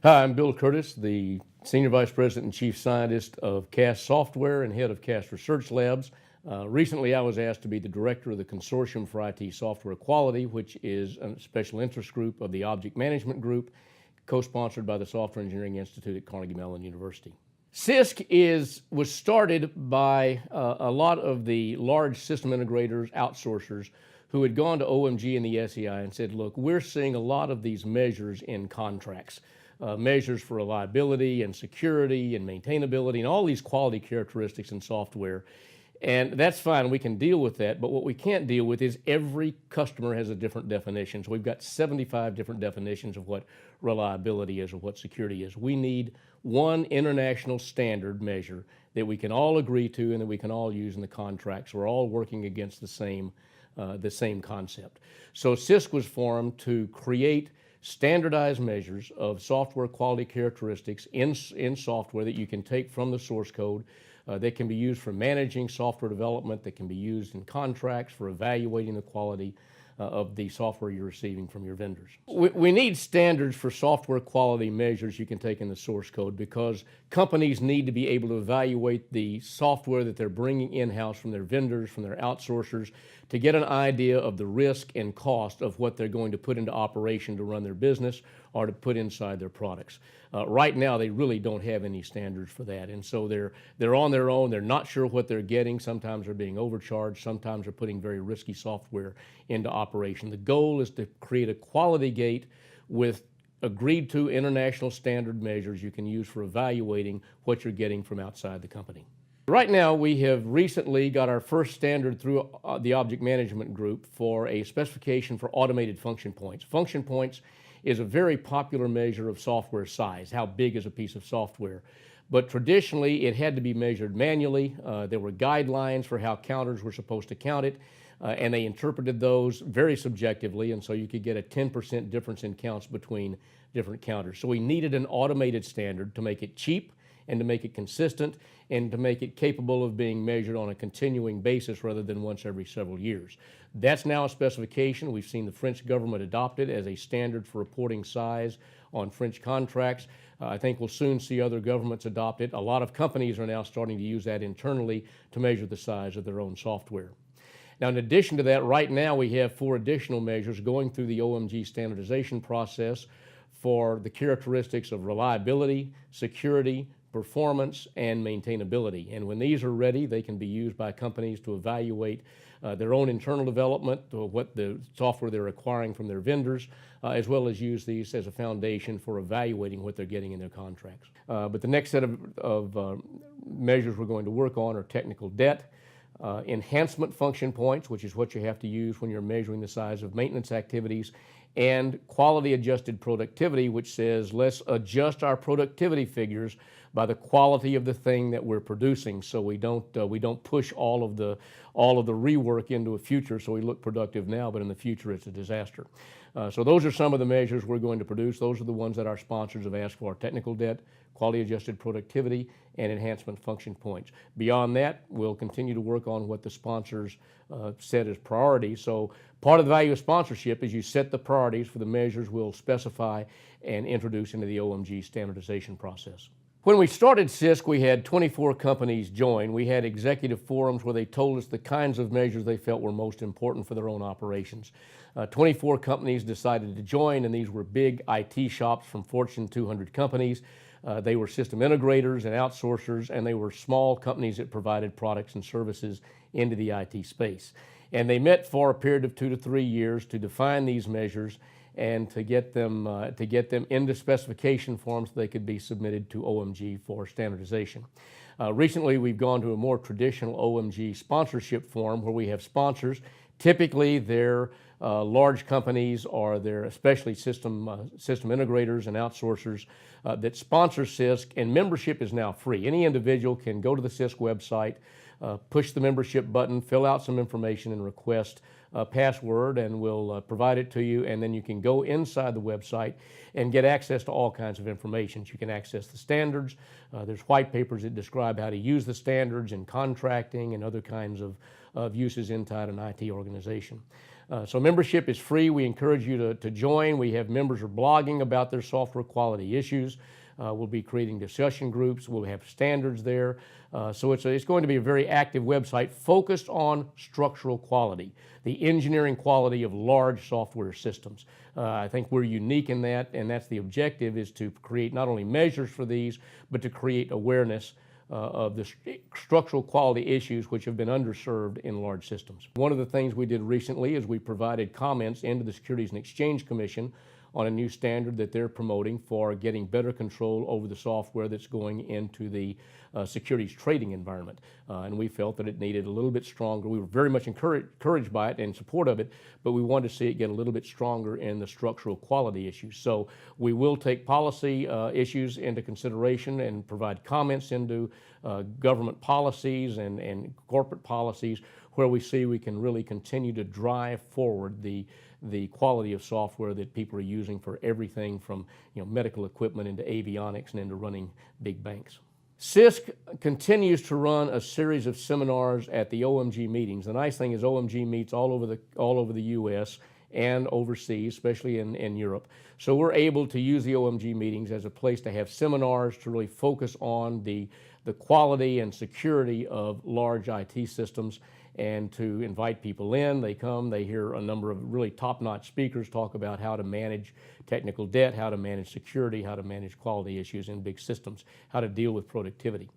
Hi, I'm Bill Curtis, the Senior Vice President and Chief Scientist of CAS Software and Head of CAS Research Labs. Recently, I was asked to be the Director of the Consortium for IT Software Quality, which is a special interest group of the Object Management Group, co-sponsored by the Software Engineering Institute at Carnegie Mellon University. CISQ was started by a lot of the large system integrators, outsourcers, who had gone to OMG and the SEI and said, look, we're seeing a lot of these measures in contracts. Measures for reliability and security and maintainability and all these quality characteristics in software. And that's fine, we can deal with that, but what we can't deal with is every customer has a different definition. So we've got 75 different definitions of what reliability is or what security is. We need one international standard measure that we can all agree to and that we can all use in the contracts. We're all working against the same concept. So CISQ was formed to create standardized measures of software quality characteristics in software that you can take from the source code, that can be used for managing software development, that can be used in contracts for evaluating the quality of the software you're receiving from your vendors. We need standards for software quality measures you can take in the source code because companies need to be able to evaluate the software that they're bringing in-house from their vendors, from their outsourcers, to get an idea of the risk and cost of what they're going to put into operation to run their business or to put inside their products. Right now, they really don't have any standards for that, and so they're on their own. They're not sure what they're getting. Sometimes they're being overcharged. Sometimes they're putting very risky software into operation. The goal is to create a quality gate with agreed to international standard measures you can use for evaluating what you're getting from outside the company. Right now, we have recently got our first standard through the Object Management Group for a specification for automated function points. Function points is a very popular measure of software size. How big is a piece of software? But traditionally, it had to be measured manually. There were guidelines for how counters were supposed to count it, and they interpreted those very subjectively, and so you could get a 10% difference in counts between different counters. So we needed an automated standard to make it cheap and to make it consistent and to make it capable of being measured on a continuing basis rather than once every several years. That's now a specification. We've seen the French government adopt it as a standard for reporting size on French contracts. I think we'll soon see other governments adopt it. A lot of companies are now starting to use that internally to measure the size of their own software. Now, in addition to that, right now we have 4 additional measures going through the OMG standardization process for the characteristics of reliability, security, performance, and maintainability. And when these are ready, they can be used by companies to evaluate their own internal development, what the software they're acquiring from their vendors, as well as use these as a foundation for evaluating what they're getting in their contracts. But the next set of measures we're going to work on are technical debt, enhancement function points, which is what you have to use when you're measuring the size of maintenance activities, and quality adjusted productivity, which says let's adjust our productivity figures by the quality of the thing that we're producing, so we don't push all of the rework into a future so we look productive now, but in the future it's a disaster. So those are some of the measures we're going to produce. Those are the ones that our sponsors have asked for: technical debt, quality adjusted productivity, and enhancement function points. Beyond that, we'll continue to work on what the sponsors set as priorities. So part of the value of sponsorship is you set the priorities for the measures we'll specify and introduce into the OMG standardization process. When we started CISQ, we had 24 companies join. We had executive forums where they told us the kinds of measures they felt were most important for their own operations. 24 companies decided to join, and these were big IT shops from Fortune 200 companies. They were system integrators and outsourcers, and they were small companies that provided products and services into the IT space. And they met for a period of 2 to 3 years to define these measures and to get them into specification forms so they could be submitted to OMG for standardization. Recently, we've gone to a more traditional OMG sponsorship form where we have sponsors. Typically, they're large companies or they're especially system integrators and outsourcers that sponsor CISQ, and membership is now free. Any individual can go to the CISQ website, push the membership button, fill out some information, and request a password, and we'll provide it to you, and then you can go inside the website and get access to all kinds of information. You can access the standards. There's white papers that describe how to use the standards in contracting and other kinds of uses inside an IT organization. So membership is free. We encourage you to join. We have members who are blogging about their software quality issues. We'll be creating discussion groups. We'll have standards there. So it's going to be a very active website focused on structural quality, the engineering quality of large software systems. I think we're unique in that, and that's the objective, is to create not only measures for these, but to create awareness of the structural quality issues which have been underserved in large systems. One of the things we did recently is we provided comments into the Securities and Exchange Commission on a new standard that they're promoting for getting better control over the software that's going into the securities trading environment. And we felt that it needed a little bit stronger. We were very much encouraged by it and in support of it, but we wanted to see it get a little bit stronger in the structural quality issues. So we will take policy issues into consideration and provide comments into government policies and corporate policies where we see we can really continue to drive forward the quality of software that people are using for everything from medical equipment into avionics and into running big banks. CISQ continues to run a series of seminars at the OMG meetings. The nice thing is OMG meets all over the U.S. and overseas, especially in Europe. So we're able to use the OMG meetings as a place to have seminars to really focus on the quality and security of large IT systems, and to invite people in. They come, they hear a number of really top-notch speakers talk about how to manage technical debt, how to manage security, how to manage quality issues in big systems, how to deal with productivity.